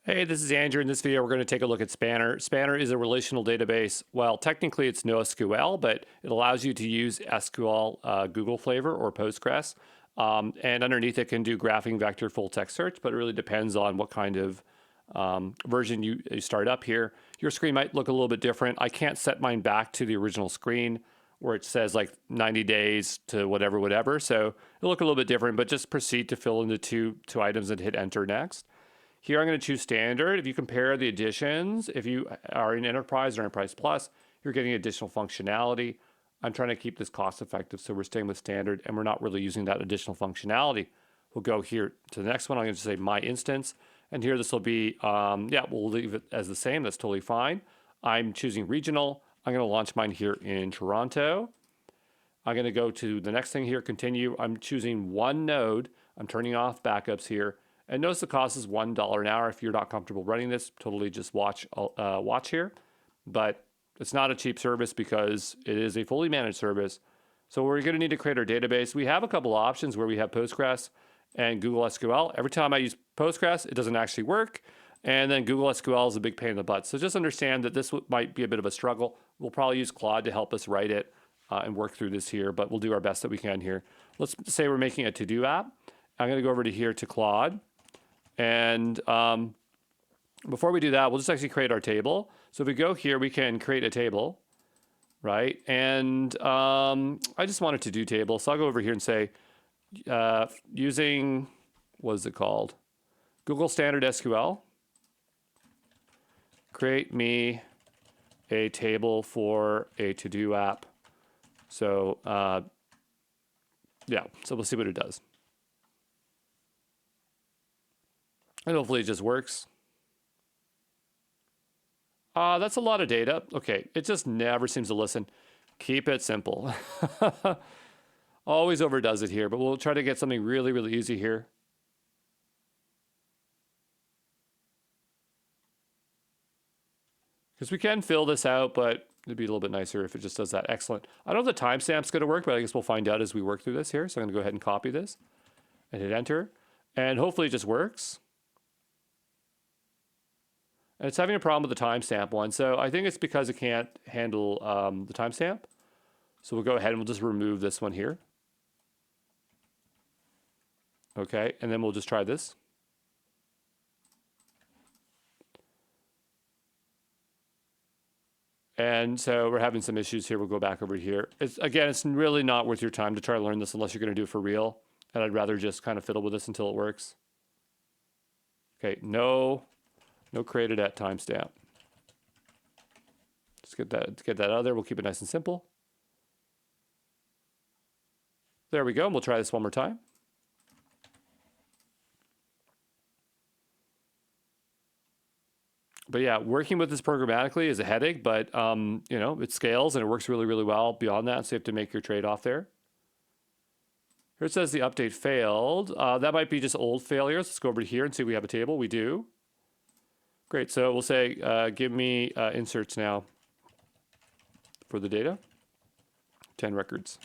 Hey, this is Andrew. In this video, we're going to take a look at Spanner. Spanner is a relational database. Well, technically, it's NoSQL, but it allows you to use SQL Google flavor or Postgres. And underneath it can do graphing, vector, full text search, but it really depends on what kind of version you start up here. Your screen might look a little bit different. I can't set mine back to the original screen where it says like 90 days to whatever. So it'll look a little bit different, but just proceed to fill in the two items and hit enter next. Here, I'm going to choose standard. If you compare the additions, if you are in Enterprise or Enterprise Plus, you're getting additional functionality. I'm trying to keep this cost effective, so we're staying with standard, and we're not really using that additional functionality. We'll go here to the next one. I'm going to say my instance, and here this will be, we'll leave it as the same. That's totally fine. I'm choosing regional. I'm going to launch mine here in Toronto. I'm going to go to the next thing here, continue. I'm choosing one node. I'm turning off backups here. And notice the cost is $1 an hour. If you're not comfortable running this, totally just watch here. But it's not a cheap service because it is a fully managed service. So we're going to need to create our database. We have a couple options where we have Postgres and Google SQL. Every time I use Postgres, it doesn't actually work. And then Google SQL is a big pain in the butt. So just understand that this might be a bit of a struggle. We'll probably use Claude to help us write it and work through this here, but we'll do our best that we can here. Let's say we're making a to-do app. I'm going to go over to here to Claude. And before we do that, we'll just actually create our table. So if we go here, we can create a table, right? And I just want a to-do table. So I'll go over here and say, using, what is it called? Google Standard SQL. Create me a table for a to-do app. So so we'll see what it does. And hopefully it just works. That's a lot of data. Okay, it just never seems to listen. Keep it simple. Always overdoes it here, but we'll try to get something really, really easy here. Because we can fill this out, but it'd be a little bit nicer if it just does that. Excellent. I don't know if the timestamp's going to work, but I guess we'll find out as we work through this here. So I'm going to go ahead and copy this and hit enter. And hopefully it just works. And it's having a problem with the timestamp one. So I think it's because it can't handle the timestamp. So we'll go ahead and we'll just remove this one here. Okay, and then we'll just try this. And so we're having some issues here. We'll go back over here. Again, it's really not worth your time to try to learn this unless you're going to do it for real. And I'd rather just kind of fiddle with this until it works. Okay, no created at timestamp. Let's get that out of there. We'll keep it nice and simple. There we go. And we'll try this one more time. But yeah, working with this programmatically is a headache, but it scales and it works really, really well beyond that. So you have to make your trade-off there. Here it says the update failed. That might be just old failures. Let's go over to here and see if we have a table. We do. Great. So we'll say, give me inserts now for the data. 10 records.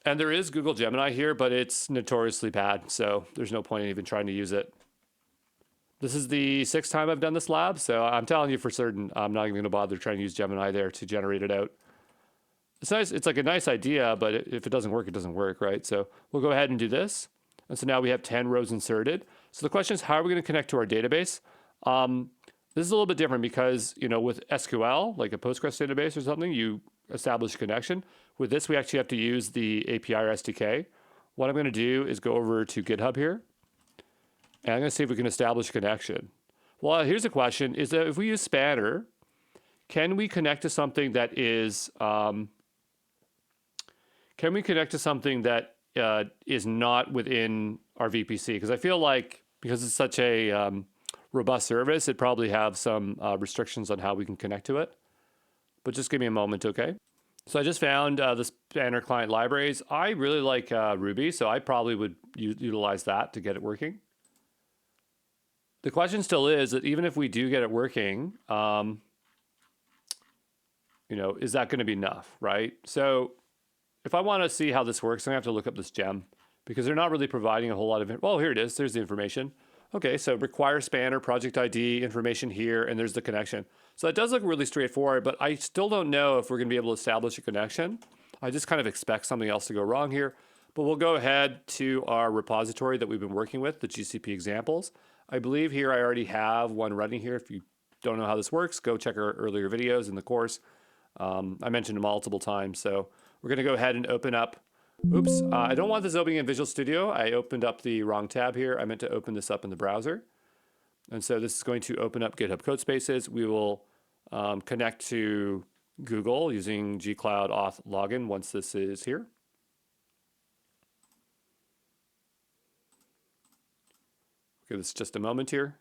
And there is Google Gemini here, but it's notoriously bad. So there's no point in even trying to use it. This is the 6th time I've done this lab. So I'm telling you for certain, I'm not even going to bother trying to use Gemini there to generate it out. It's nice. It's like a nice idea, but if it doesn't work, it doesn't work, right? So we'll go ahead and do this. And so now we have 10 rows inserted. So the question is, how are we going to connect to our database? This is a little bit different because, with SQL, like a Postgres database or something, you establish a connection. With this, we actually have to use the API or SDK. What I'm going to do is go over to GitHub here. And I'm going to see if we can establish a connection. Well, here's the question, is that if we use Spanner, can we connect to something that is... Can we connect to something that is not within our VPC? Because I feel like, because it's such a robust service, it probably have some restrictions on how we can connect to it. But just give me a moment, okay? So I just found the Spanner client libraries. I really like Ruby, so I probably would utilize that to get it working. The question still is that even if we do get it working, is that going to be enough, right? So if I want to see how this works, I'm going to have to look up this gem because they're not really providing a whole lot of it. Well, here it is. There's the information. Okay, so require spanner, project ID, information here, and there's the connection. So that does look really straightforward, but I still don't know if we're going to be able to establish a connection. I just kind of expect something else to go wrong here. But we'll go ahead to our repository that we've been working with, the GCP examples. I believe here I already have one running here. If you don't know how this works, go check our earlier videos in the course. I mentioned them multiple times. So we're going to go ahead and open up. Oops, I don't want this opening in Visual Studio. I opened up the wrong tab here. I meant to open this up in the browser. And so this is going to open up GitHub Codespaces. We will connect to Google using gcloud auth login once this is here. Give this just a moment here.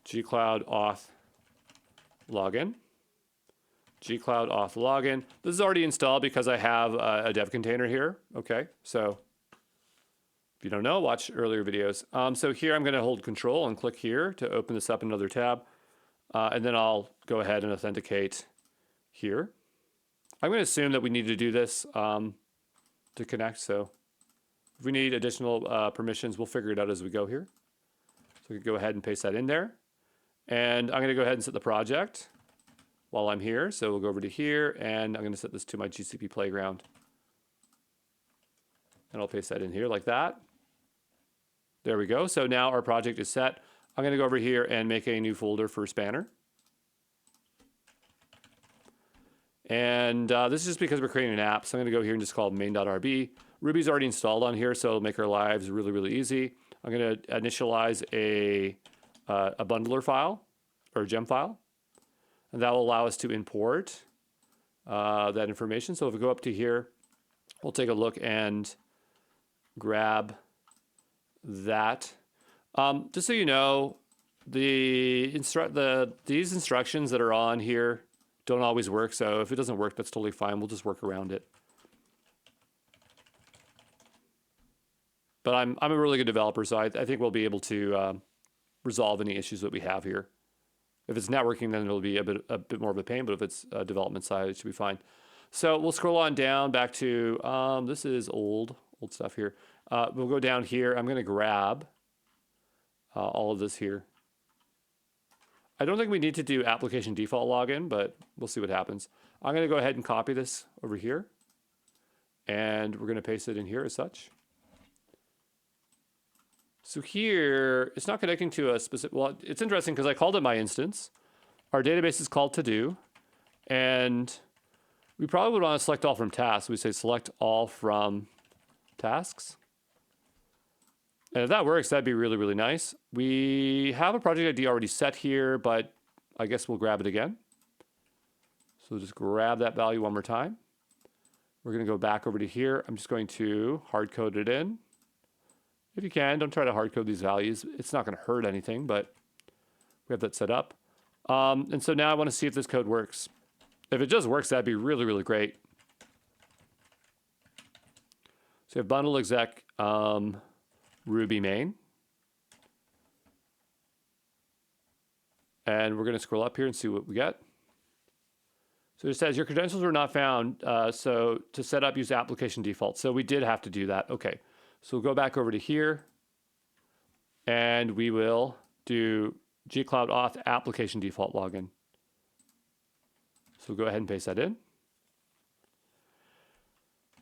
gcloud auth login. gcloud auth login. This is already installed because I have a dev container here. Okay, so if you don't know, watch earlier videos. So here I'm going to hold Control and click here to open this up in another tab. And then I'll go ahead and authenticate here. I'm going to assume that we need to do this to connect. So if we need additional permissions, we'll figure it out as we go here. So we can go ahead and paste that in there. And I'm going to go ahead and set the project while I'm here. So we'll go over to here, and I'm going to set this to my GCP Playground. And I'll paste that in here like that. There we go. So now our project is set. I'm going to go over here and make a new folder for Spanner. And this is just because we're creating an app. So I'm going to go here and just call main.rb. Ruby's already installed on here, so it'll make our lives really, really easy. I'm going to initialize a bundler file or a gem file. And that will allow us to import that information. So if we go up to here, we'll take a look and grab that. Just so you know, these instructions that are on here don't always work. So if it doesn't work, that's totally fine. We'll just work around it. But I'm a really good developer, so I think we'll be able to resolve any issues that we have here. If it's networking, then it'll be a bit more of a pain, but if it's development side, it should be fine. So we'll scroll on down back to, this is old stuff here. We'll go down here. I'm going to grab all of this here. I don't think we need to do application default login, but we'll see what happens. I'm going to go ahead and copy this over here, and we're going to paste it in here as such. So here, it's not connecting to a specific, well, it's interesting because I called it my instance. Our database is called to do, and we probably would want to select all from tasks. We say select all from tasks. And if that works, that'd be really, really nice. We have a project ID already set here, but I guess we'll grab it again. So we'll just grab that value one more time. We're going to go back over to here. I'm just going to hard code it in. If you can, don't try to hard code these values. It's not going to hurt anything, but we have that set up. And so now I want to see if this code works. If it just works, that'd be really, really great. So you have bundle exec Ruby main. And we're going to scroll up here and see what we get. So it says your credentials were not found. So to set up, use application default. So we did have to do that. Okay. So we'll go back over to here, and we will do gcloud auth application default login. So we'll go ahead and paste that in.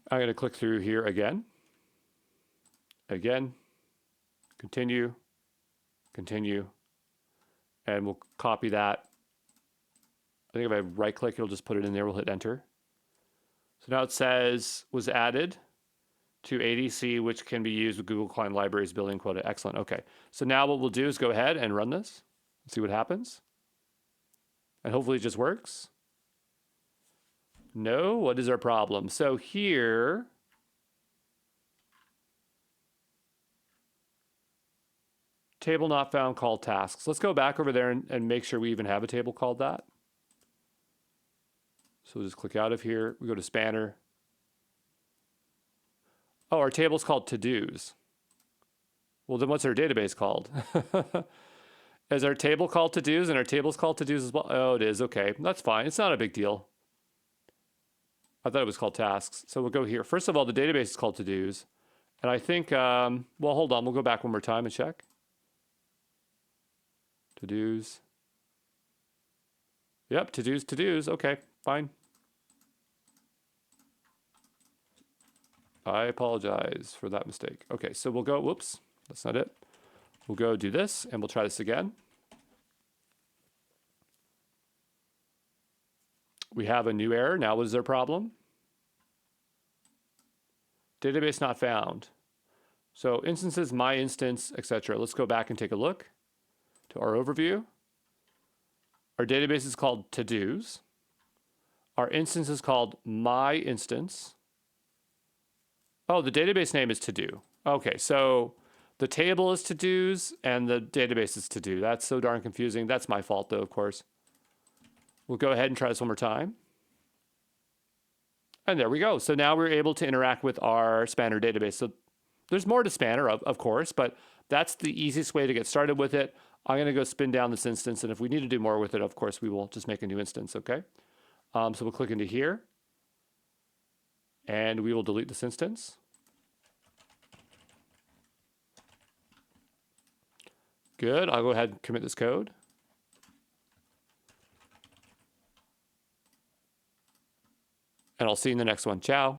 I'm going to click through here again, continue, and we'll copy that. I think if I right click, it'll just put it in there. We'll hit enter. So now it says was added to ADC, which can be used with Google Client Libraries building quota. Excellent. Okay. So now what we'll do is go ahead and run this and see what happens. And hopefully it just works. No, what is our problem? So here, table not found called tasks. Let's go back over there and make sure we even have a table called that. So we'll just click out of here. We go to Spanner. Oh, our table's called to-dos. Well, then what's our database called? Is our table called to-dos and our table's called to-dos as well? Oh, it is. Okay, that's fine. It's not a big deal. I thought it was called tasks. So we'll go here. First of all, the database is called to-dos. And I think, well, hold on. We'll go back one more time and check. To-dos. Yep, to-dos, to-dos. Okay, fine. I apologize for that mistake. Okay, so we'll go, whoops, that's not it. We'll go do this, and we'll try this again. We have a new error. Now what is our problem? Database not found. So instances, my instance, etc. Let's go back and take a look to our overview. Our database is called to-dos. Our instance is called my instance. Oh, the database name is to-do. Okay, so the table is to-dos and the database is to-do. That's so darn confusing. That's my fault though, of course. We'll go ahead and try this one more time. And there we go. So now we're able to interact with our Spanner database. So there's more to Spanner, of course, but that's the easiest way to get started with it. I'm going to go spin down this instance, and if we need to do more with it, of course, we will just make a new instance, okay? So we'll click into here, and we will delete this instance. Good. I'll go ahead and commit this code. And I'll see you in the next one. Ciao.